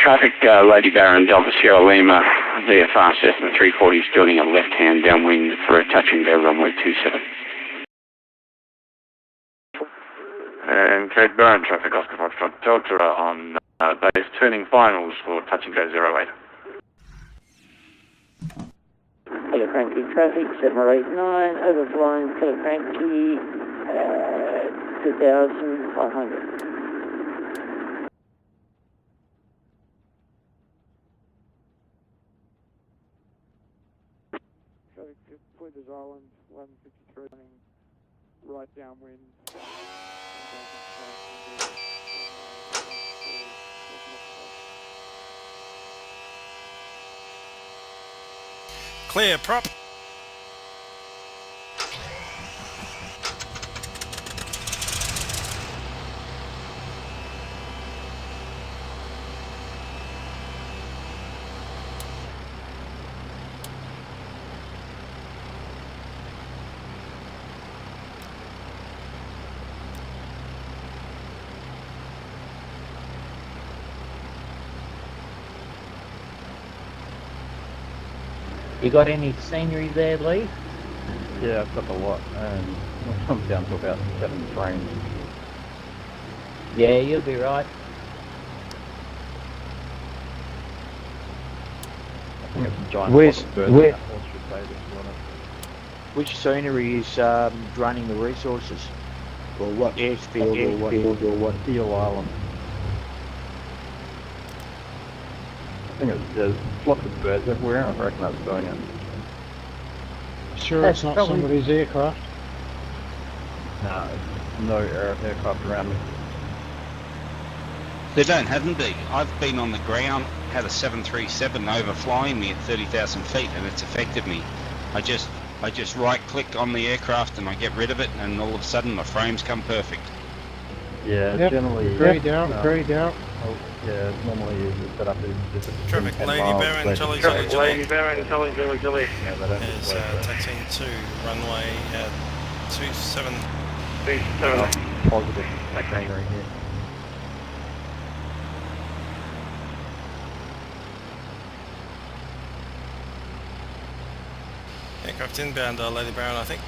Traffic, Lady Baron, Delta Sierra Lima, VFR Cessna 340 is doing a left-hand downwind for a touch and go runway 27. And Cape Baron, traffic Oscar Foxtrot Delta on base turning finals for touch and go 08. Hello Frankie, traffic 789, overflying Hello Frankie, 2,500. Flinders Island, 153 running right downwind. Clear prop. You got any scenery there, Lee? Yeah, I've got a lot, and I'm down to about 7 frames. Yeah, you'll be right. I think it's a giant Which scenery is draining the resources? Or what? Airfield or what? Eel Island. I think there's lots of birds everywhere. I reckon that's doing it. Sure, That's it's not probably somebody's aircraft. No aircraft around me. They don't, haven't they? I've been on the ground, had a 737 overflying me at 30,000 feet, and it's affected me. I just right-click on the aircraft and I get rid of it, and all of a sudden my frames come perfect. Yeah, Yep. generally. Greyed out, greyed out. Oh, yeah, normally the setup is just Traffic, Lady Baron, Charlie, Charlie, Charlie. Lady Baron, Charlie, Charlie, Charlie. Yeah, they don't Is taxiing to runway 27. 27. positive scenery here. Aircraft inbound, Lady Baron, I think.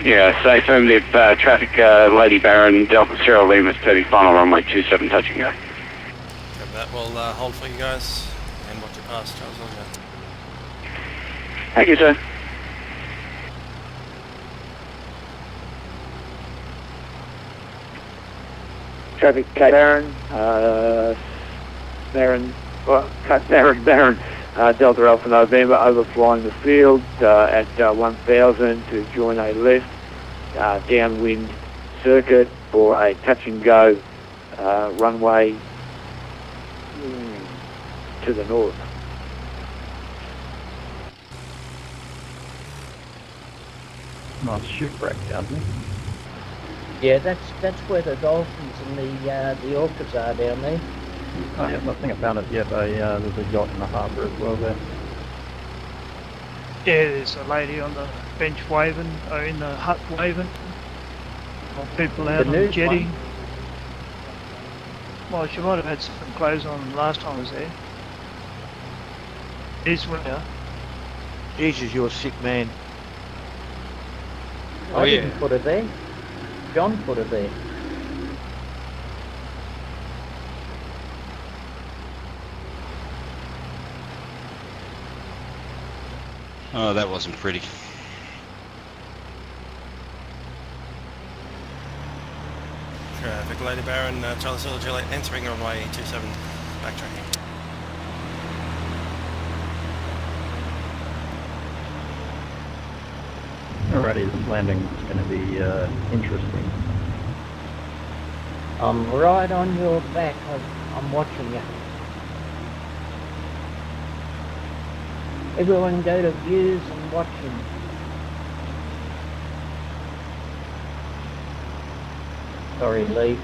Yeah, say affirmative, traffic, Lady Baron, Delta Sierra Lima, 30 final runway 27, touch and go. Grab that, we'll hold for you guys and watch it pass, Charles. Thank you, sir. Traffic Cape Baron, Baron, Delta Alpha November, overflying the field at 1000 to join a left downwind circuit for a touch and go runway to the north. Nice shipwreck down here. Yeah, that's where the dolphins and the orcas are down there. Oh, yeah, I think I found it yet. There's a yacht in the harbour as well there. Yeah, there's a lady on the bench waving, or in the hut waving. Or people out on the jetty. Well, she might have had some clothes on last time I was there. Is winter. Jesus, you're a sick man. I didn't put her there. John put her there. Oh, that wasn't pretty. Traffic, Lady Baron, Charlie Silver Juliet, entering runway 27, backtracking. Alrighty, this landing is going to be interesting. I'm right on your back. I'm watching you. Everyone go to views and watching. Sorry, Lee.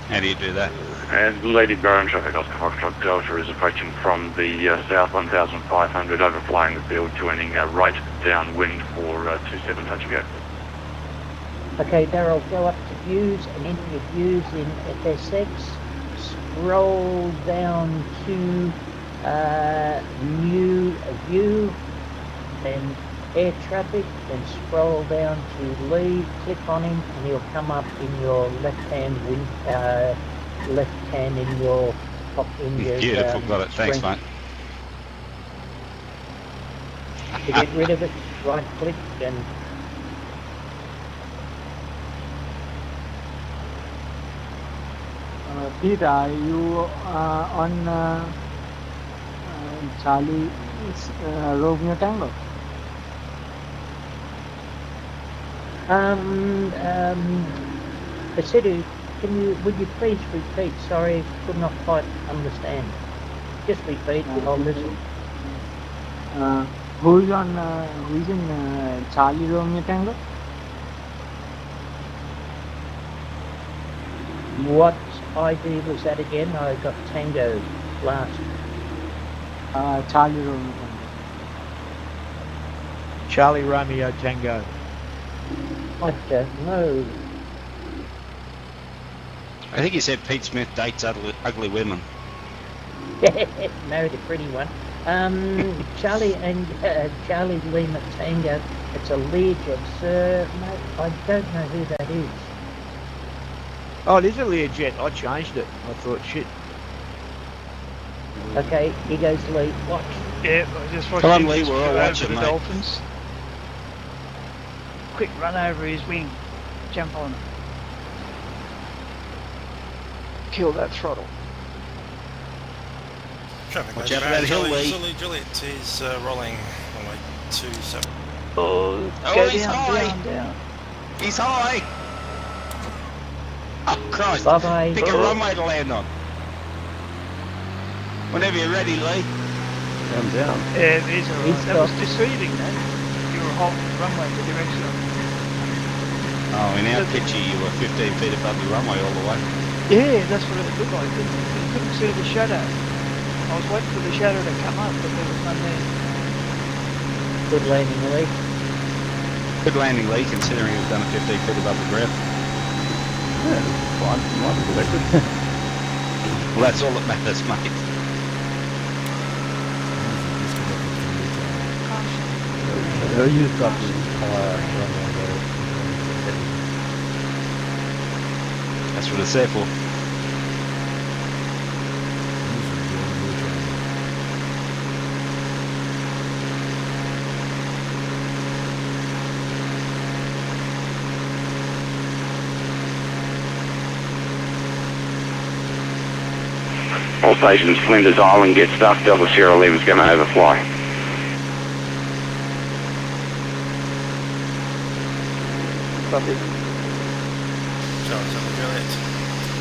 How do you do that? And Lady Baron traffic, Oscar Foxtrot Delta is approaching from the south 1500, overflying the field, joining right downwind for 27 touch and go. Okay, Daryl, go up to views and enter your views in FSX. Scroll down to new view and air traffic, then scroll down to lead, click on him, and he'll come up in your left-hand in your top in your Beautiful, got it. Thanks, screen. mate. To get rid of it, right click and Peter, are you on Charlie Romeo Tango? Basidu, would you please repeat? Sorry, could not quite understand. Just repeat, I'll listen. Who is in Charlie Romeo Tango? What ID was that again? I got Tango last. Charlie Romeo Tango. Charlie Romeo Tango. I don't know. I think he said Pete Smith dates ugly women. Married a pretty one. Charlie and Charlie Lima Tango. It's a Learjet, sir. Mate, I don't know who that is. Oh, it is a Learjet. I changed it. I thought, shit. Okay, he goes Lee. Watch. Yeah, I just watched Come on, him Lee, just we're all flew over watching, the mate. Dolphins. Quick run over his wing. Jump on. Kill that throttle. Traffic Watch Lady out for Baron, that hill, Charlie Lee. Zulu Juliet is rolling runway 27. Oh, Oh, go he's down, high. down. He's high! Oh, Christ. Bye-bye. Pick a runway to land on. Whenever you're ready, Lee. I'm down. Yeah, these are He's that was stopped. deceiving, man. You were hot runway the direction of. Oh, in our picture you were 15 feet above the runway all the way. Yeah, that's what it looked like. You couldn't see the shadow. I was waiting for the shadow to come up, but there was none there. Good landing, Lee. Good landing, Lee, considering it was done at 15 feet above the ground. Yeah, fine. Might be protected. Well, that's all that matters, mate. You've got the higher runway there. That's what it's there for. All stations, Flinders Island, get stuck. Delta Sierra Lima's going to overfly. Copy. Charlie Zulu Juliet.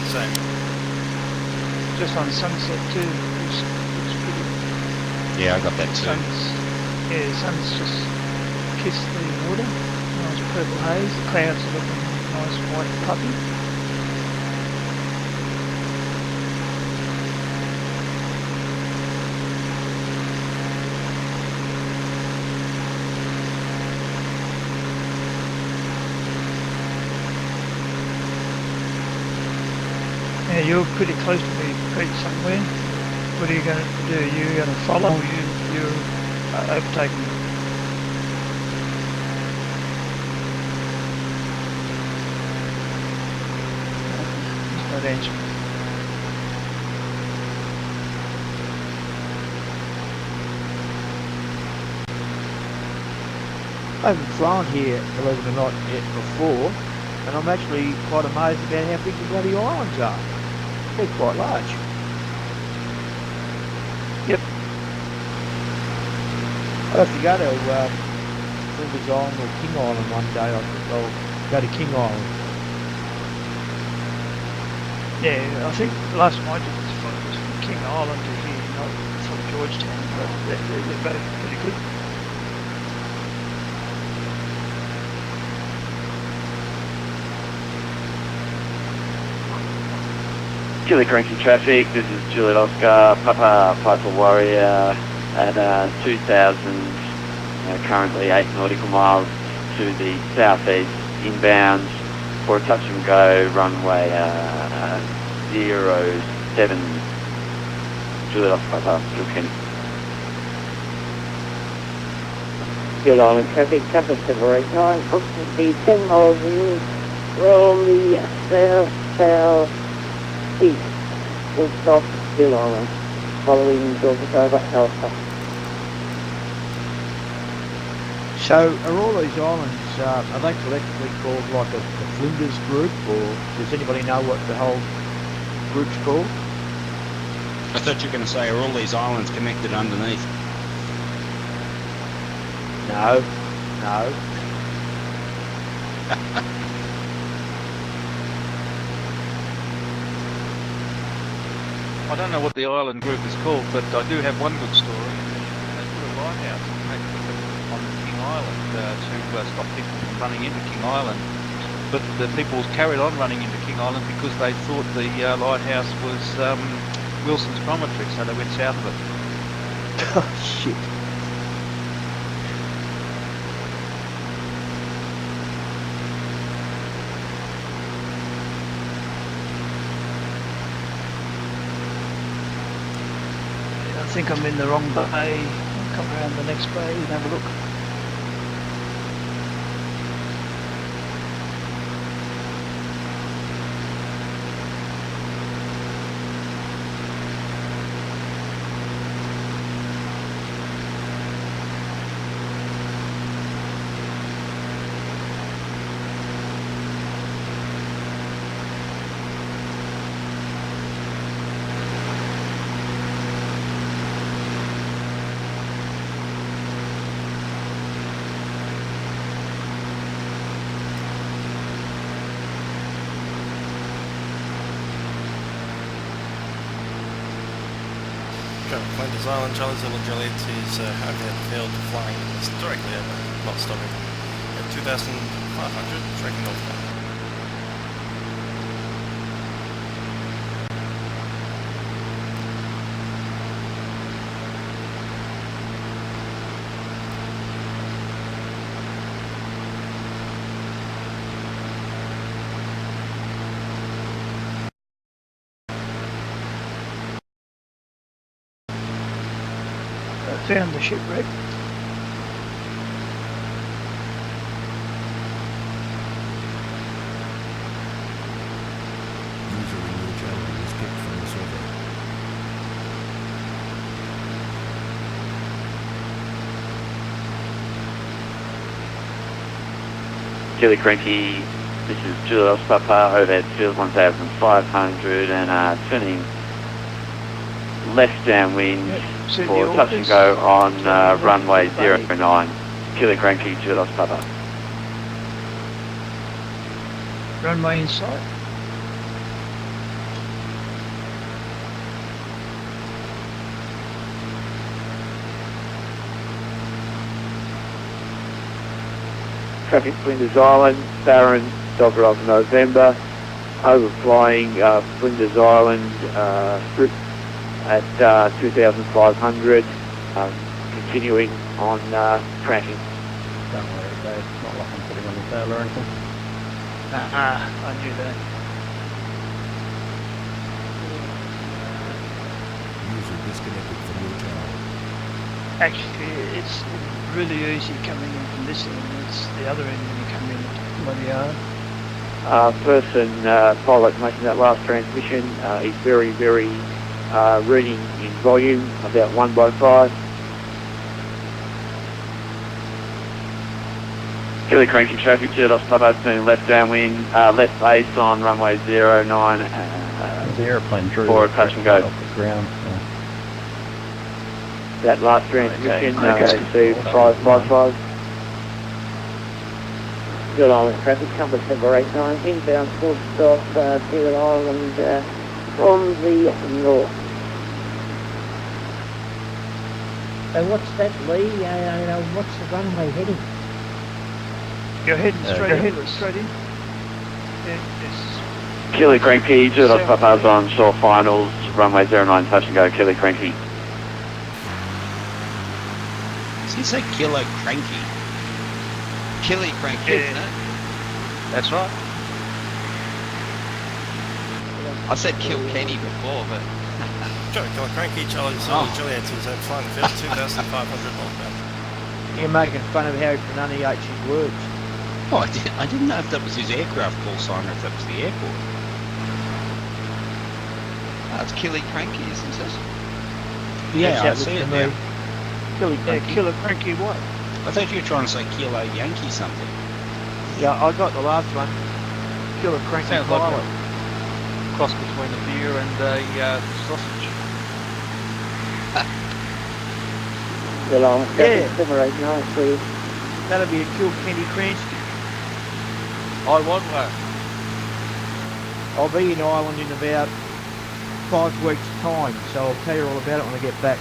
Same. Just on sunset too. Looks pretty. Yeah, I got that too. Sun's just kissed the water. Nice purple haze. The clouds are looking nice white puffy. Yeah, you're pretty close to me, Pete, somewhere. What are you going to do? You're going to follow or you're overtaking me? There's no answer. I haven't flown here, believe it or not, yet before, and I'm actually quite amazed about how big the bloody islands are. They're quite large. Yep. I'll have to go to Flinders Island or King Island one day. I'll go to King Island. Yeah, I think the last time I did this flight was from King Island to here, not from Georgetown, but they're both pretty good. Killer Cranky traffic, this is Juliet Oscar, Papa Piper Warrior at 2,000, currently 8 nautical miles to the southeast, inbound for a touch and go, runway 07, Juliet Oscar, Papa, Kilkenny. Good on traffic, Compass 789, approximately 10 miles in from the south-south-east. Full stop, Bill Island, following Georgetown Alpha. So are all these islands, are they collectively called like a Flinders group, or does anybody know what the whole group's called? I thought you were going to say, are all these islands connected underneath? No. I don't know what the island group is called, but I do have one good story. They put a lighthouse on King Island to stop people from running into King Island. But the people carried on running into King Island because they thought the lighthouse was Wilson's Promontory, so they went south of it. Oh, shit. I think I'm in the wrong bay. I'll come around the next bay and have a look. Flinders Island, Charlie Zilla Juliet is airfield flying directly over, not stopping, at 2,500, tracking northbound. Found the shipwreck. User in your channel is kicked from the server. Killer Cranky, this is Juliet Papa over at field 1,500 and turning left downwind for touch and go on runway 09. Killer Cranky, Juliet Papa. Runway in sight. Traffic Flinders Island, Barron, Dogger of November, overflying Flinders Island strip at 2,500, continuing on tracking. Don't worry, Dave. It's not like I'm putting on the tail or anything. I knew that. User disconnected from your channel. Actually, it's really easy coming in from this end. It's the other end when you come in bloody hard. Person, pilot making that last transmission, is very, very reading in volume, about 1/5. Killer Cranky traffic, Juliet Papa turning left downwind, left base on runway 09. The airplane drew for a touch and go. off the ground. So. That last transmission, Okay. received 555. Good Island traffic, Compass 789, inbound full stop, Good Island from the north. So what's that, Lee? What's the runway heading? You're heading straight in. Yeah, it's Kili Cranky, Zero Papa's on shore finals, runway 09, touch and go, Kili Cranky. Does he say Kilo Cranky? Killy Cranky, isn't it? That's right. I said Kilkenny before, but... Kilo Cranky, Charlie Zulu Juliet is flying the field 2,500 northbound. You're making fun of how he pronunciates his words. Oh, I didn't know if that was his aircraft call sign or if that was the airport. That's Killy Cranky, isn't it? Yeah, I see it now. Killer Cranky what? I thought you were trying to say Kilo Yankee something. Yeah, I got the last one. Killer Cranky Sounds like pilot. a cross between a beer and a sausage. Well, Yeah. 789, please. That'll be a Kilkenny Cranston. I want one. I'll be in Ireland in about 5 weeks' time, so I'll tell you all about it when I get back.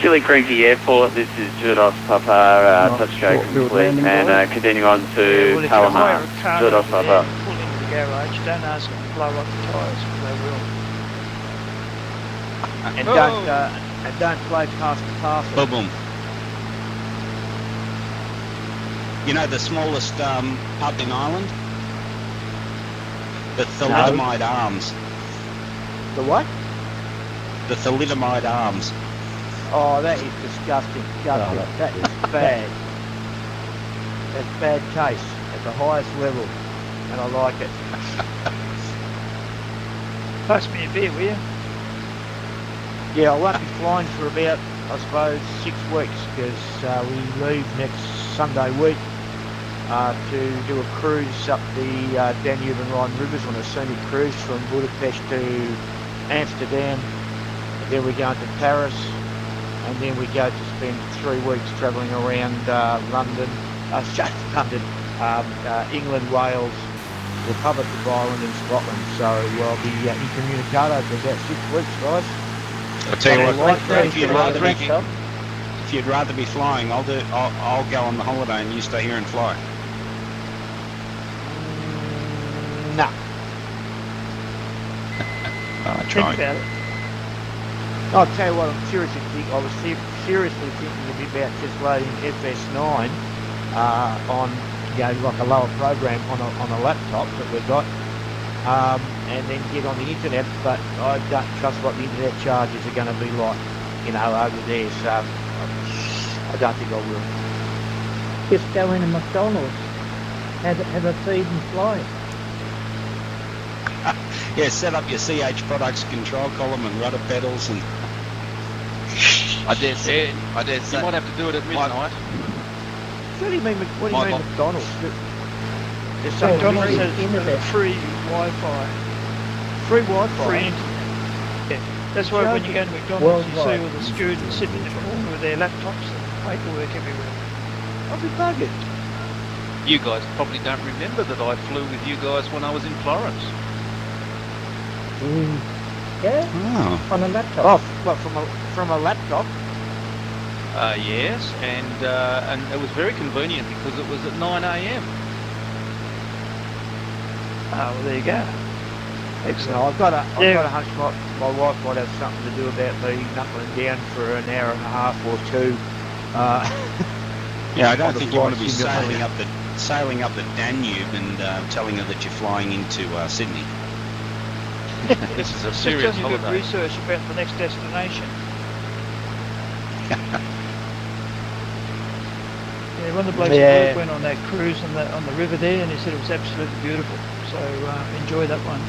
Kili Cranky Airport, this is Zero Papa, touch go complete, and continuing on to Palomar. Zero Papa. Pull into the garage, don't ask them to blow up the tyres, because they will. And don't play past the parcel. Boom, boom. You know the smallest pub in Ireland? The Thalidomide Arms. The what? The Thalidomide Arms. Oh, that is disgusting. That is bad. That's bad taste at the highest level, and I like it. Pass me a beer, will you? Yeah, I won't be flying for about, I suppose, 6 weeks, because we leave next Sunday week to do a cruise up the Danube and Rhine rivers on a scenic cruise from Budapest to Amsterdam. And then we go into Paris, and then we go to spend 3 weeks travelling around London, England, Wales, Republic of Ireland and Scotland. So I'll be incommunicado for about 6 weeks, guys. I'll tell you what, if you'd If rather be flying, I'll go on the holiday and you stay here and fly. No. Think about it. I'll tell you what, I was seriously thinking about just loading FS9 on, like a lower program on a laptop that we've got, and then get on the internet, but I don't trust what the internet charges are going to be like, over there, so I don't think I will. Just go in a McDonald's, have a feed and fly. Yeah, set up your CH products control column and rudder pedals and... I dare say. You might have to do it at midnight. What do you mean McDonald's? There's some McDonald's has internet. free Wi-Fi. Free Wi-Fi? Free internet. Yeah. That's why when you go to McDonald's, you see all the students sitting in the corner with their laptops and paperwork everywhere. I'll be buggered. You guys probably don't remember that I flew with you guys when I was in Florence. Yeah, on a laptop. Oh, what, from a laptop? Yes, and it was very convenient because it was at 9 a.m. Oh, well, there you go. Excellent. I've got a hunch my wife might have something to do about me knuckling down for an hour and a half or two. Yeah, I don't think you want to be sailing up the Danube and telling her that you're flying into Sydney. This is a serious just doing holiday. research about the next destination. Yeah, one of the blokes at work went on that cruise on the river there, and he said it was absolutely beautiful. So enjoy that one.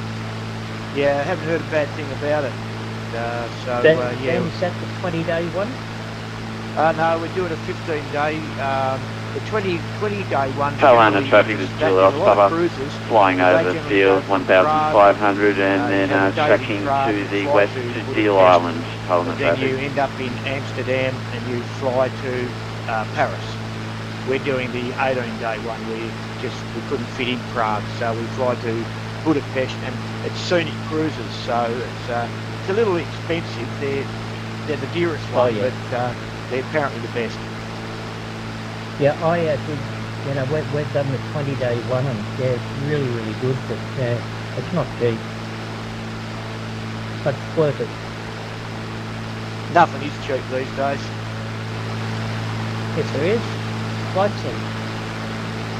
Yeah, I haven't heard a bad thing about it. Yeah. Is that the 20-day one? No, we're doing a 15-day. The 20-day one. Carolina traffic is Juliet Papa, flying over the field 1,500 and then tracking to the west to Deal Island. Then you end up in Amsterdam and you fly to Paris. We're doing the 18-day one. We couldn't fit in Prague, so we fly to Budapest, and it's scenic cruises, so it's a little expensive. They're the dearest one, but they're apparently the best. Yeah, I did You know, we've done the 20-day one, and yeah, it's really, really good, but it's not cheap. But it's worth it. Nothing is cheap these days. Yes, there is. Flight sim.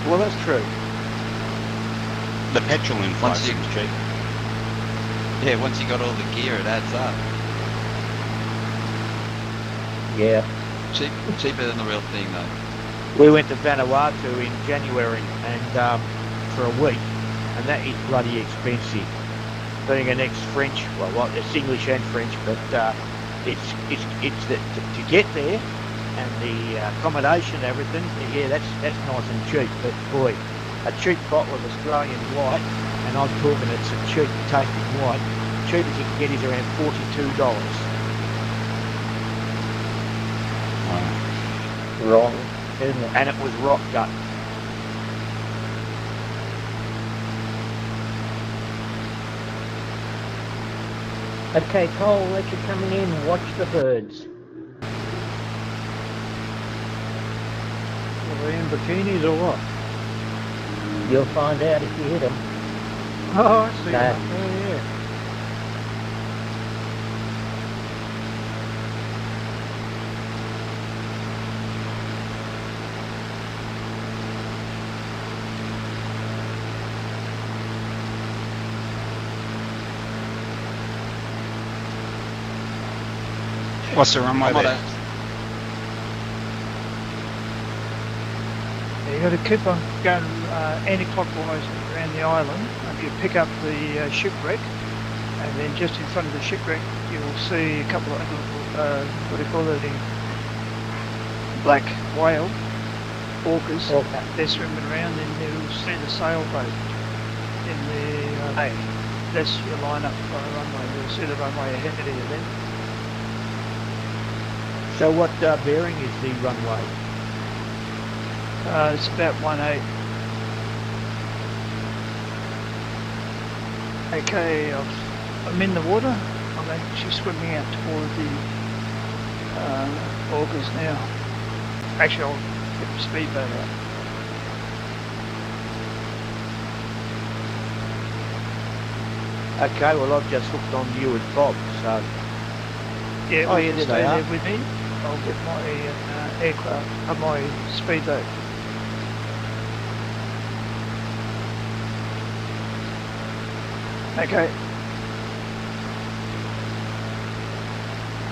Well, that's true. The petrol in flight sim's cheap. Yeah, once you got all the gear, it adds up. Yeah. Cheaper than the real thing, though. We went to Vanuatu in January and for a week, and that is bloody expensive. Being an ex-French, well, it's English and French, but it's to get there and the accommodation and everything. Yeah, that's nice and cheap. But boy, a cheap bottle of Australian white, and I'm talking it's a cheap tasting white. Cheapest you can get is around $42. Wrong, isn't it? And it was rock gut. Okay, Cole, let you coming in, watch the birds. Are they in bikinis or what? You'll find out if you hit them. Oh, I see. Nah. Oh, yeah. What's the runway there? Yeah, you got to keep on going anti-clockwise around the island. You pick up the shipwreck, and then just in front of the shipwreck, you will see a couple of what do you call it? Black whale orcas. They're swimming around, and you'll see the sailboat in the bay. That's your lineup for the runway. You'll see the runway ahead of you then. So what bearing is the runway? It's about 18. Okay, I'm in the water. I'm actually swimming out toward the orcas now. Actually, I'll get the speedboat out. Okay, well I've just hooked on you and Bob, so... Yeah, oh, yeah, stay there with me. I'll get my aircraft, my speedboat. Okay.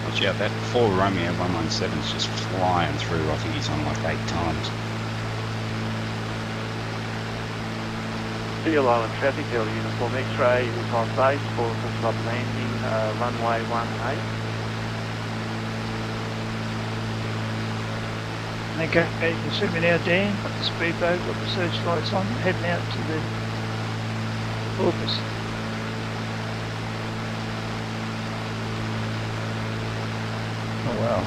Watch out, that 4 Romeo 117's just flying through. I think he's on like 8 times. Seal Island traffic, Delta Uniform X-ray is on base for stop landing, runway 18. Okay, you can see me now, Dan. Got the speedboat, got the searchlights on, heading out to the orcas. Oh wow.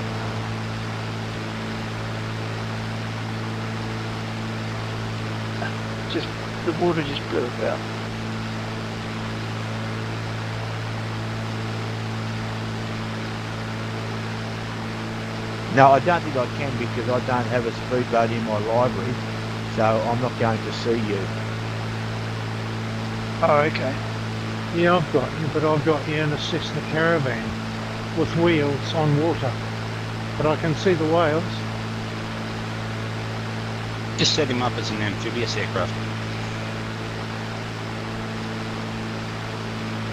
Just the water just blew about. No, I don't think I can because I don't have a speedboat in my library, so I'm not going to see you. Oh, okay. Yeah, I've got you, but I've got you in a Cessna Caravan with wheels on water. But I can see the whales. Just set him up as an amphibious aircraft.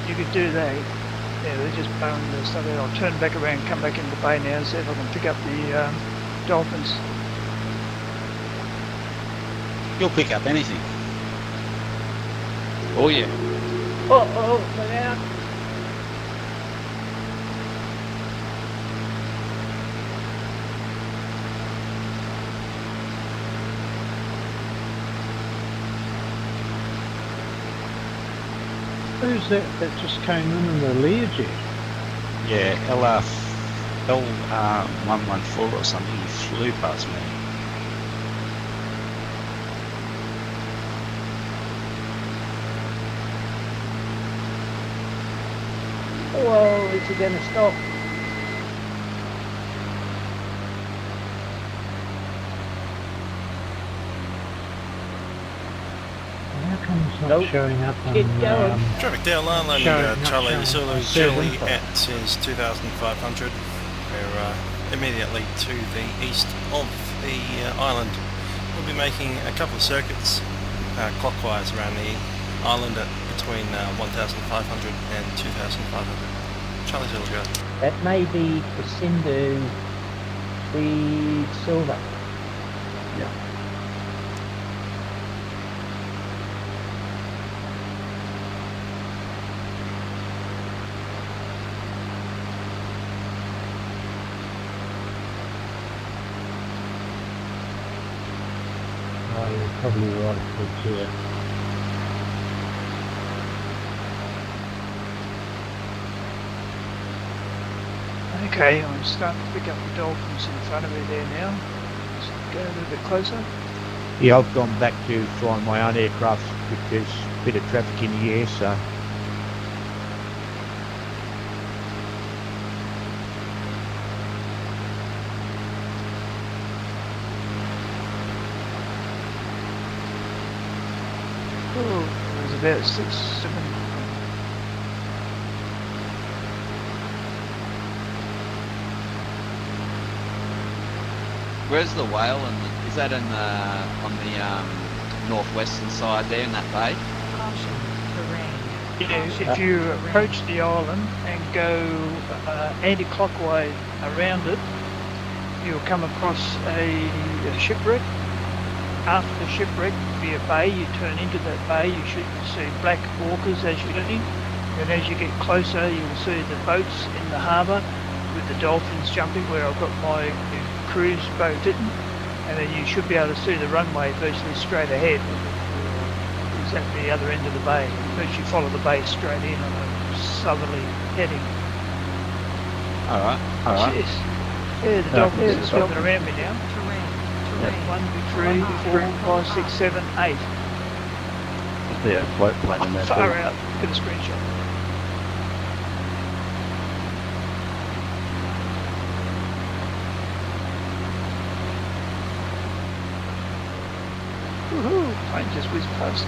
You could do that. Yeah, they're just blowing the stuff out. I'll turn back around, come back into the bay now and see if I can pick up the dolphins. You'll pick up anything. Oh yeah. Oh, look out. Who's that just came in the Learjet? Yeah, L114 or something. He flew past me. Whoa, is he going to stop? How come it's not showing up on Traffic Dale Island, Charlie Zulu Julie at is 2,500. We're immediately to the east of the island. We'll be making a couple of circuits clockwise around the island at between 1,500 and 2,500. Charlie Zulu go. That may be Pasindu, the silver. Yeah. Oh, you're probably right, it's here. Okay, I'm starting to pick up the dolphins in front of me there now. Just go a little bit closer. Yeah, I've gone back to flying my own aircraft because there's a bit of traffic in the air, so. Oh, there's about 6, 7. Where's the whale? And is that in on the northwestern side there in that bay? Yeah, if you approach the island and go anti-clockwise around it, you'll come across a shipwreck. After the shipwreck will be a bay. You turn into that bay, you should see black orcas as you're going. And as you get closer, you'll see the boats in the harbour with the dolphins jumping where I've got my cruise boat in. And then you should be able to see the runway virtually straight ahead. It's at the other end of the bay. First you follow the bay straight in on a southerly heading. Alright. Yes. Yeah, the dolphins are swimming around me now. 1, 2, 3, 4, 5, 6, 7, 8. Yeah, float plane in there. Far out. Get a screenshot. Woohoo! Plane just whizzed past.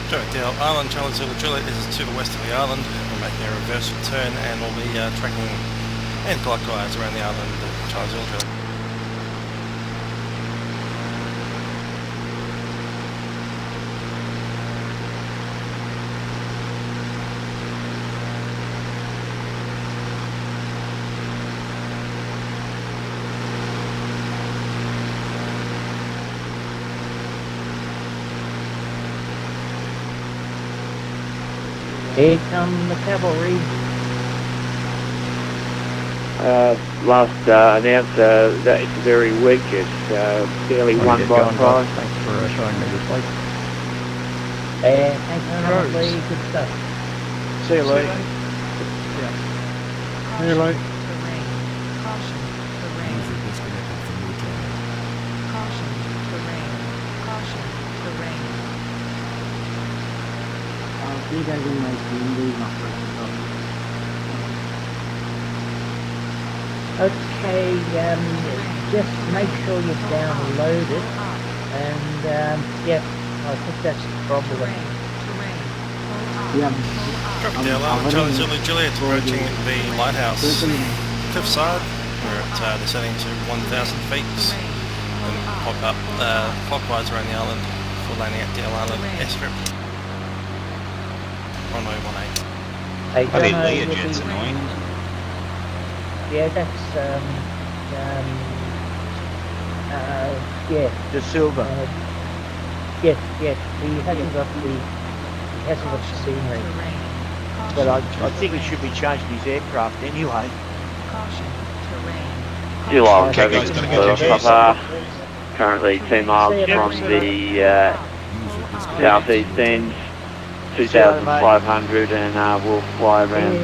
Georgetown Island, Charlie Zulu Juliet is to the west of the island. We're making a reverse turn and we'll be tracking anti-clockwise around the island of Charlie Zulu Juliet. Here come the cavalry. Last announcer that it's very weak. It's barely won by 5. Thanks for showing me this place. Thanks very much, Lee. Good stuff. See you, Lee. See you, Lee. User disconnected from your channel. Please as in my screen there is not Okay, just make sure you download it, and yeah, I think that's the problem. Georgetown Island, Charlie Zulu Juliet approaching the lighthouse cliffside. We're at descending to 1,000 feet and pop up clockwise around the island for landing at Dale Island airstrip. Runway 18. Hey, I mean, Jono, you'll Learjet's be- annoying. Yeah, that's yeah. The silver. Yes, yes. He hasn't got the scenery. But I think he should be changing his aircraft anyway. Deal Island Okay, traffic, guys, gotta Kilo get your Papa. Currently 2 miles from the southeast end, 2,500, and we'll fly around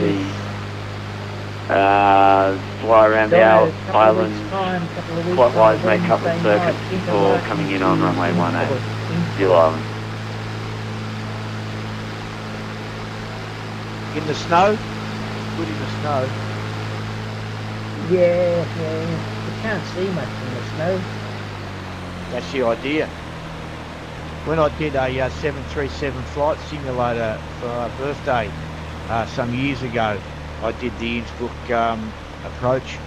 the island clockwise, make a couple of circuits before coming in on runway 18, Deal Island. In the snow? Good in the snow. Yeah. You can't see much in the snow. That's the idea. When I did a 737 flight simulator for our birthday some years ago, I did the Innsbruck approach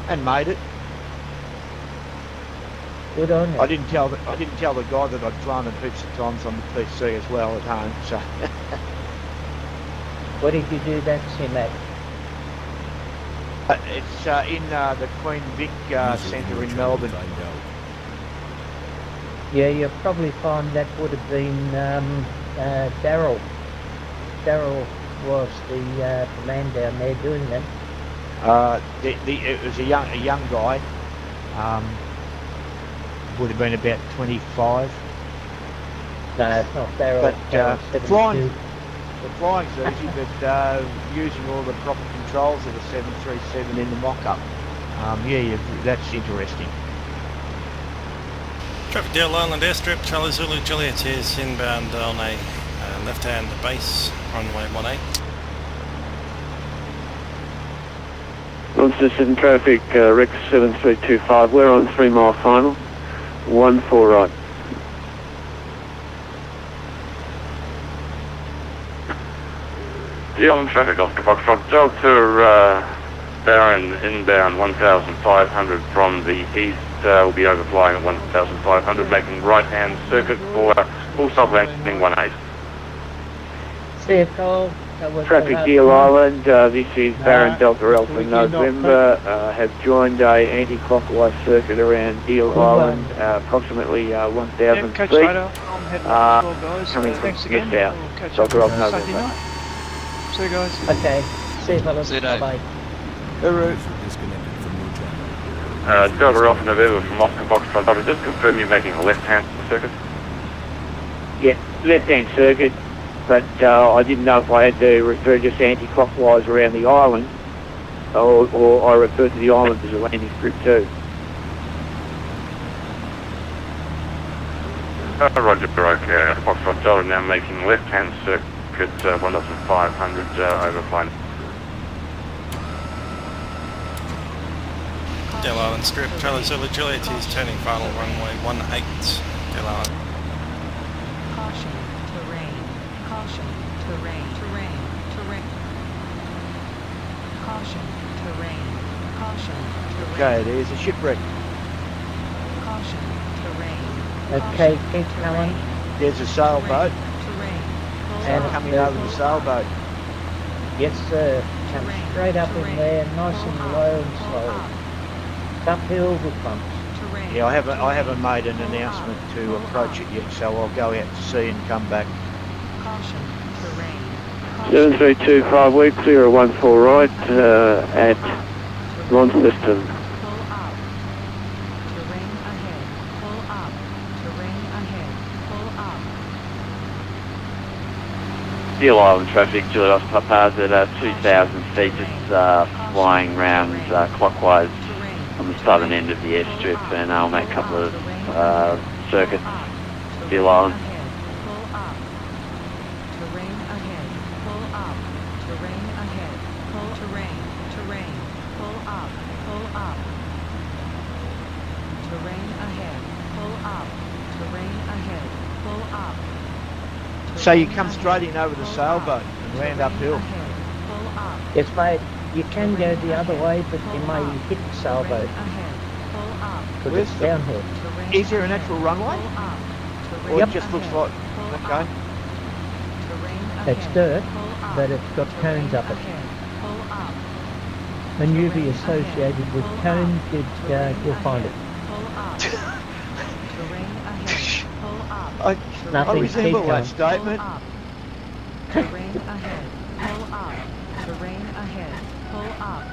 and made it. Good on you. I didn't tell the guy that I'd flown it heaps of times on the PC as well at home. So What did you do that sim at? it's in the Queen Vic Centre in Melbourne. Yeah, you'll probably find that would have been Daryl. Daryl was the man down there doing that. It was a young guy. Would have been about 25. No, it's not Daryl. But Daryl's the flying's easy, but using all the proper controls of the 737 in the mock-up, that's interesting. Traffic Deal Island airstrip, Charlie Zulu Juliet is inbound on a left-hand base, runway 18. Monster 7 traffic, Rex 7325, we're on 3 mile final, 14 right. The Island traffic Oscar Foxtrot, Delta Baron inbound 1,500 from the east, will be overflying at 1,500, making right-hand circuit for full stop landing 18. See you, Cole. Traffic Deal Island, this is Baron Delta Alpha November, have joined a anti-clockwise circuit around Deal Island, approximately 1,000 catch feet, later. I'm heading off the floor, guys. coming from Thanks again. Guest We'll catch up Delta Alpha Sunday November. night. See you guys. Okay. See you, fellas. See you, Dave. Bye-bye. Delta Alpha November from Oscar Foxtrot, just confirm you're making a left-hand circuit. Yeah, left-hand circuit, but I didn't know if I had to refer just anti-clockwise around the island, or I refer to the island as a landing strip too. Roger, okay. Foxtrot Delta now making left-hand circuit, 1,500 overflying. Deal Island strip, Charlie Zulu Juliet is turning final runway 18, Deal Island. Caution, terrain. Caution, terrain. Caution, terrain. Caution, terrain. Okay, there's a shipwreck. Caution, terrain. Okay, keep coming. There's a sailboat. And coming over the sailboat. Yes, sir. Come straight up in there, nice and low and slow. Uphill with bumps. Yeah, I haven't made an announcement to approach it yet, so I'll go out to sea and come back. Caution, terrain. 7325, we're clear of 14 right at Launceston. Pull up. Terrain ahead. Pull up. Terrain ahead. Pull up. Deal Island traffic, Juliet Papa's at 2,000 feet, just flying round clockwise on the southern end of the airstrip, and I'll make a couple of circuits. Deal Island. Pull up. Terrain ahead. Pull up. Terrain ahead. Pull terrain. Pull up. Pull up. Terrain ahead. Pull up. Terrain ahead. Pull up. So you come straight in over the sailboat and land uphill. Pull up. Yes, mate. You can go the other way, but you may hit the sailboat. Pull up. Because it's downhill. Is there an actual runway? Or Yep. it just looks like... Okay. Terrain It's dirt, but it's got cones up it. Manoeuvre associated with cones, you'll find it. I Nothing, resemble keep that going. statement. Terrain ahead. Pull up. Terrain ahead. Pull up.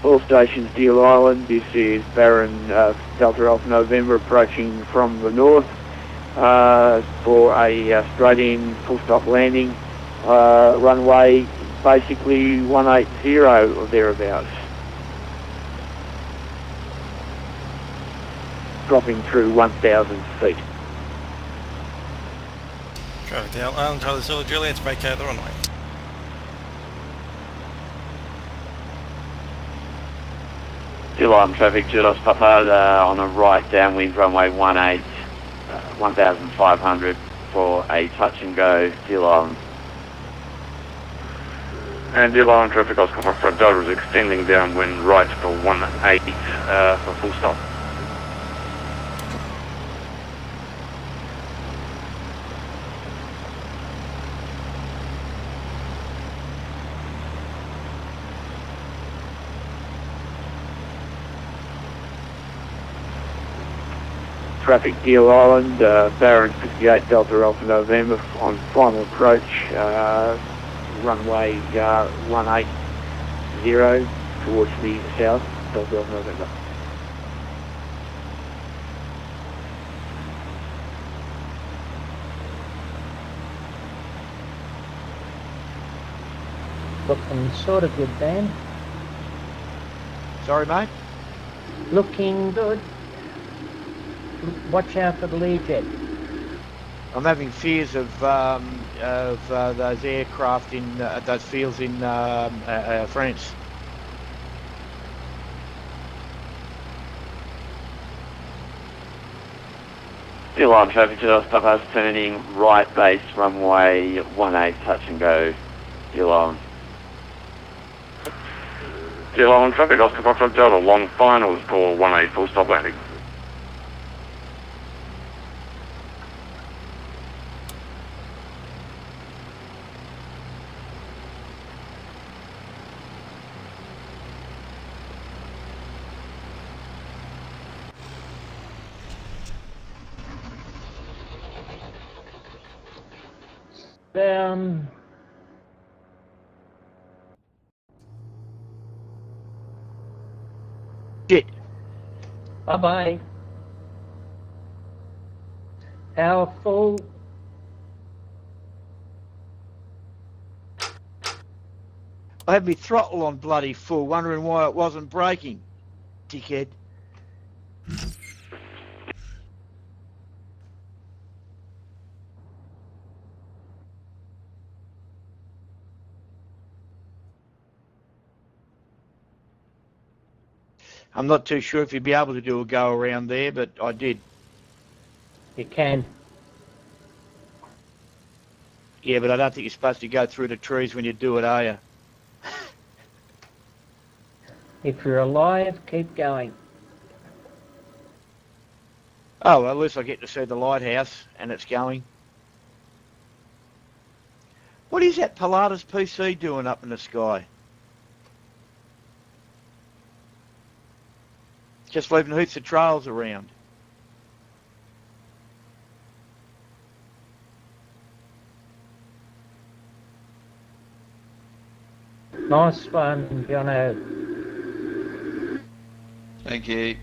All stations, Deal Island. This is Baron Delta Alpha November approaching from the north for a straight-in full-stop landing. Runway basically 180 or thereabouts. Dropping through 1,000 feet. Traffic to Island, Charlie Zulu Juliet, vacate the runway. Deal Island traffic, Julius Papa on a right downwind runway 18, 1,500 for a touch and go, Deal Island. And Deal Island traffic, Oscar Foxtrot Delta is extending downwind right for 18 for full stop. Traffic, Deal Island, Baron 58 Delta Alpha November on final approach, runway 180 towards the south, Delta Alpha November. Looking sort of good, Dan. Sorry, mate? Looking good. Watch out for the lead jet. I'm having fears of those aircraft in those fields in France. Deal Island traffic, Julius Papa's turning right base runway 18 touch and go, Deal Island. Deal Island traffic, Oscar Foxtrot Delta, long finals for 18 full stop landing. Shit. Bye-bye. Powerful. I had my throttle on bloody full, wondering why it wasn't braking. Dickhead. I'm not too sure if you'd be able to do a go around there, but I did. You can. Yeah, but I don't think you're supposed to go through the trees when you do it, are you? If you're alive, keep going. Oh, well, at least I get to see the lighthouse, and it's going. What is that Pilatus PC doing up in the sky? Just leaving heaps of trails around. Nice one, Jono. Thank you.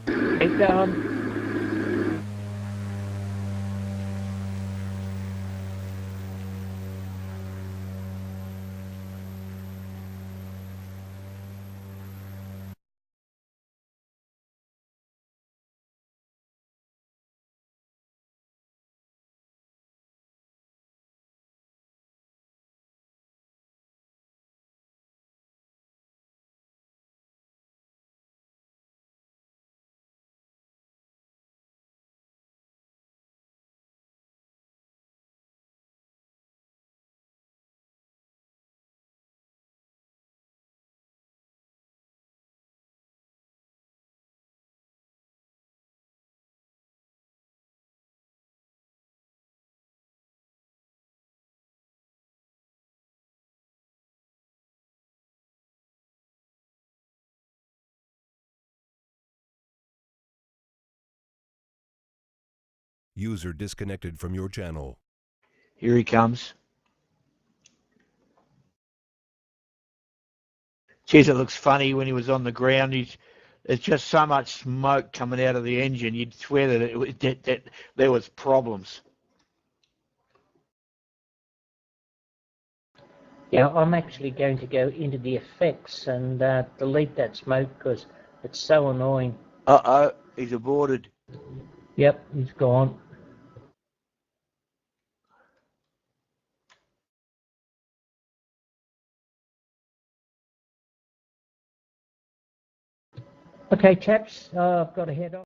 Keep going. User disconnected from your channel. Here he comes. Geez, it looks funny when he was on the ground. There's just so much smoke coming out of the engine. You'd swear that there was problems. Yeah, I'm actually going to go into the effects and delete that smoke because it's so annoying. Uh-oh, he's aborted. Yep, he's gone. Okay, chaps, I've got to head off.